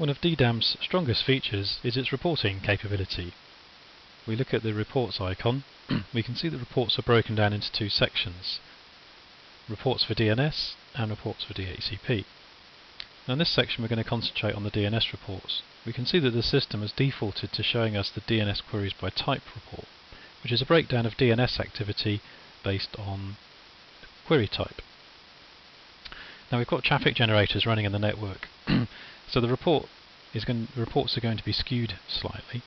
One of DDAM's strongest features is its reporting capability. We look at the reports icon, we can see that reports are broken down into two sections: reports for DNS and reports for DHCP. Now in this section we're going to concentrate on the DNS reports. We can see that the system has defaulted to showing us the DNS queries by type report, which is a breakdown of DNS activity based on query type. Now we've got traffic generators running in the network, so the reports are going to be skewed slightly.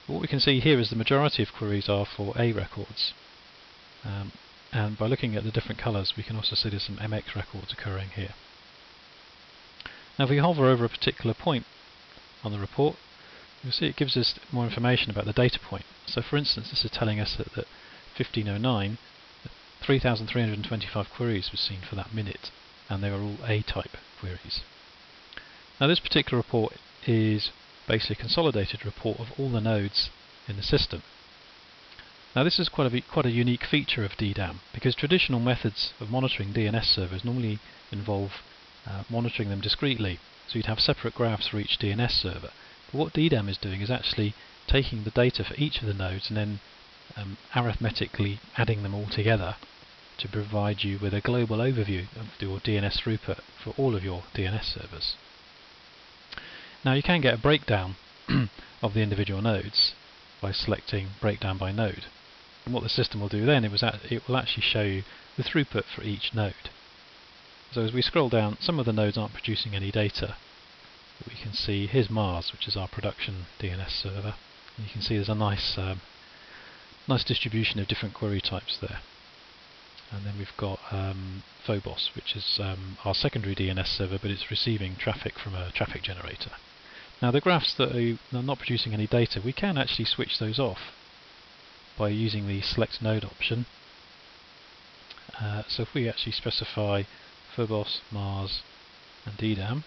But what we can see here is the majority of queries are for A records, and by looking at the different colours we can also see there's some MX records occurring here. Now if we hover over a particular point on the report, you'll see it gives us more information about the data point. So for instance, this is telling us that at 1509 3,325 queries were seen for that minute, and they were all A-type queries. Now this particular report is basically a consolidated report of all the nodes in the system. Now this is quite a unique feature of DDAM, because traditional methods of monitoring DNS servers normally involve monitoring them discretely. So you'd have separate graphs for each DNS server. But what DDAM is doing is actually taking the data for each of the nodes and then arithmetically adding them all together to provide you with a global overview of your DNS throughput for all of your DNS servers. Now you can get a breakdown of the individual nodes by selecting breakdown by node. And what the system will do then, it will actually show you the throughput for each node. So as we scroll down, some of the nodes aren't producing any data. But we can see here's Mars, which is our production DNS server. And you can see there's a nice distribution of different query types there. And then we've got Phobos, which is our secondary DNS server, but it's receiving traffic from a traffic generator. Now the graphs that are not producing any data, we can actually switch those off by using the select node option. So if we actually specify Phobos, Mars and DDAM,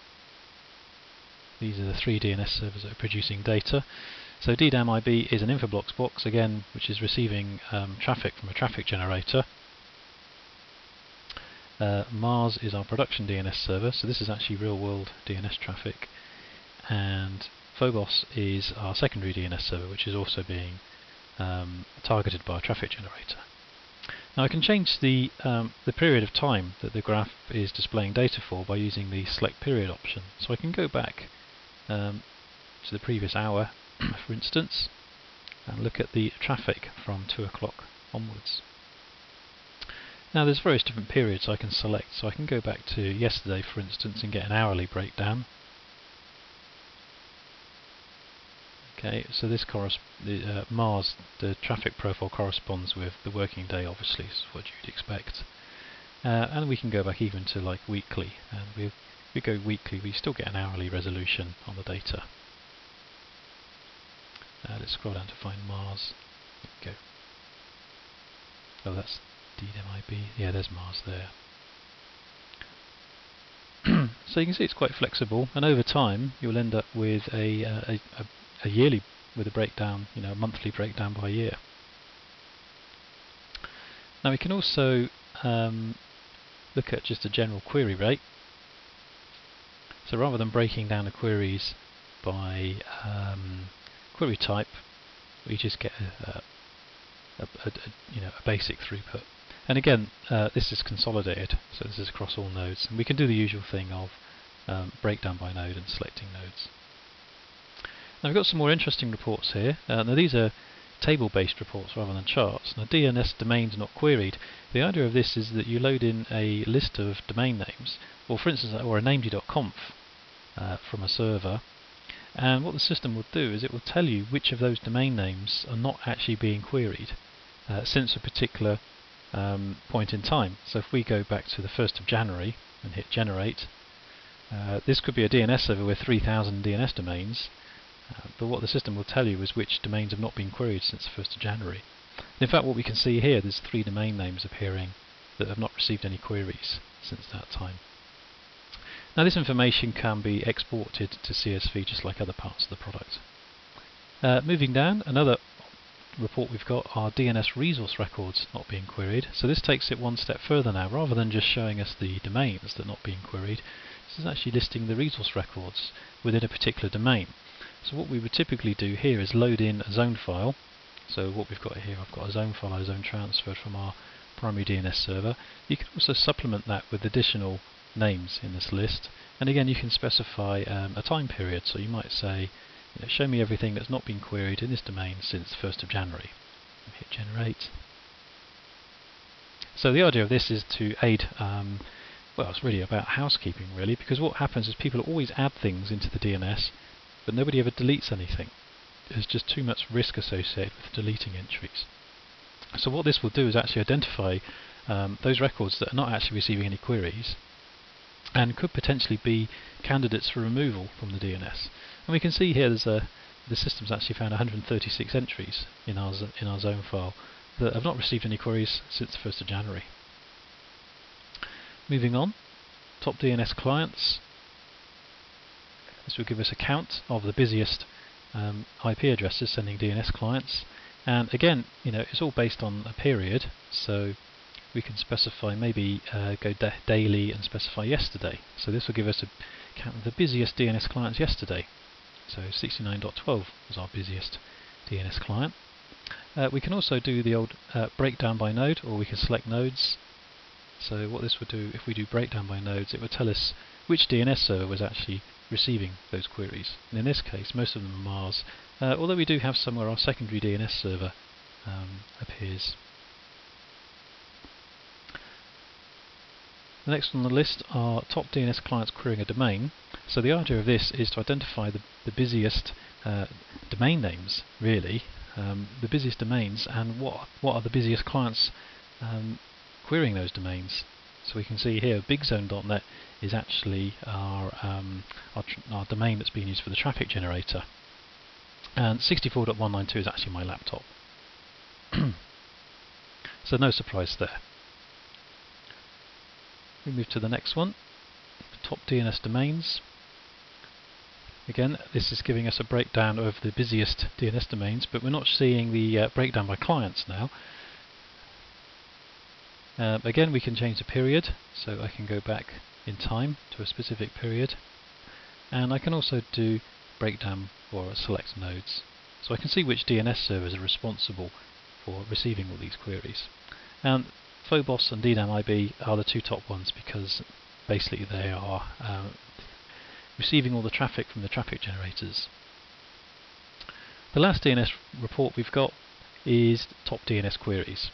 these are the three DNS servers that are producing data. So DDAM IB is an infoblox box, again, which is receiving traffic from a traffic generator. Mars is our production DNS server, so this is actually real-world DNS traffic. And Phobos is our secondary DNS server, which is also being targeted by a traffic generator. Now I can change the period of time that the graph is displaying data for by using the select period option. So I can go back to the previous hour, for instance, and look at the traffic from 2 o'clock onwards. Now there's various different periods I can select, so I can go back to yesterday, for instance, and get an hourly breakdown. Okay, so this Mars, the traffic profile corresponds with the working day, obviously, is what you'd expect. And we can go back even to like weekly, and if we go weekly, we still get an hourly resolution on the data. Let's scroll down to find Mars. There we go. Oh, that's DDAM IB. Yeah, there's Mars there. So you can see it's quite flexible, and over time you'll end up with a yearly with a breakdown, a monthly breakdown by year. Now we can also look at just a general query rate. So rather than breaking down the queries by query type, we just get a basic throughput. And again, this is consolidated, so this is across all nodes, and we can do the usual thing of breakdown by node and selecting nodes. Now we've got some more interesting reports here. Now these are table-based reports rather than charts. Now DNS domains not queried. The idea of this is that you load in a list of domain names, or for instance, or a named.conf from a server, and what the system will do is it will tell you which of those domain names are not actually being queried since a particular point in time. So if we go back to the 1st of January and hit generate, this could be a DNS server with 3,000 DNS domains. But what the system will tell you is which domains have not been queried since the 1st of January. And in fact, what we can see here, there's 3 domain names appearing that have not received any queries since that time. Now this information can be exported to CSV just like other parts of the product. Moving down, another report we've got are DNS resource records not being queried. So this takes it one step further now. Rather than just showing us the domains that are not being queried, this is actually listing the resource records within a particular domain. So what we would typically do here is load in a zone file. So what we've got here, I've got a zone file, a zone transferred from our primary DNS server. You can also supplement that with additional names in this list, and again you can specify a time period. So you might say, show me everything that's not been queried in this domain since 1st of January. Hit generate. So the idea of this is to aid, well, it's really about housekeeping really, because what happens is people always add things into the DNS, but nobody ever deletes anything. There's just too much risk associated with deleting entries. So what this will do is actually identify those records that are not actually receiving any queries and could potentially be candidates for removal from the DNS. And we can see here the system's actually found 136 entries in our zone file that have not received any queries since the 1st of January. Moving on, top DNS clients. This will give us a count of the busiest IP addresses sending DNS clients, and again, it's all based on a period, so we can specify maybe go daily and specify yesterday. So this will give us a count of the busiest DNS clients yesterday. So 69.12 was our busiest DNS client. We can also do the old breakdown by node, or we can select nodes. So what this would do, if we do breakdown by nodes, it would tell us which DNS server was actually receiving those queries. And in this case, most of them are Mars, although we do have some where our secondary DNS server appears. The next on the list are top DNS clients querying a domain. So the idea of this is to identify the busiest domain names, really, the busiest domains, and what are the busiest clients querying those domains. So we can see here bigzone.net is actually our domain that's being used for the traffic generator, and 64.192 is actually my laptop. So no surprise there. We move to the next one, top DNS domains. Again, this is giving us a breakdown of the busiest DNS domains, but we're not seeing the breakdown by clients now. Again, we can change the period, so I can go back in time to a specific period, and I can also do breakdown or select nodes. So I can see which DNS servers are responsible for receiving all these queries. And Phobos and DDAM IB are the two top ones because basically they are receiving all the traffic from the traffic generators. The last DNS report we've got is top DNS queries.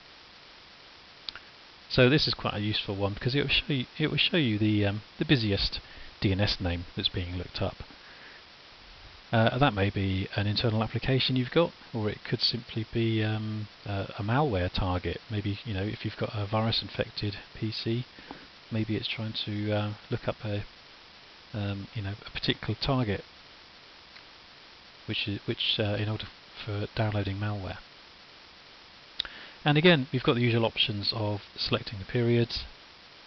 So this is quite a useful one because it will show you the busiest DNS name that's being looked up. That may be an internal application you've got, or it could simply be a malware target. Maybe if you've got a virus-infected PC, maybe it's trying to look up a particular target, which in order for downloading malware. And again, we've got the usual options of selecting the periods.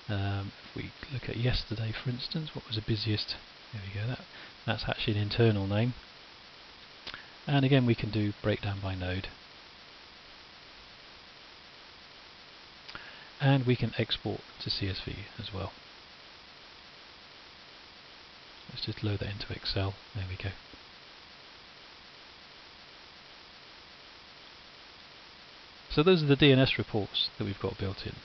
If we look at yesterday, for instance, what was the busiest? There we go. That's actually an internal name. And again, we can do breakdown by node. And we can export to CSV as well. Let's just load that into Excel. There we go. So those are the DNS reports that we've got built in.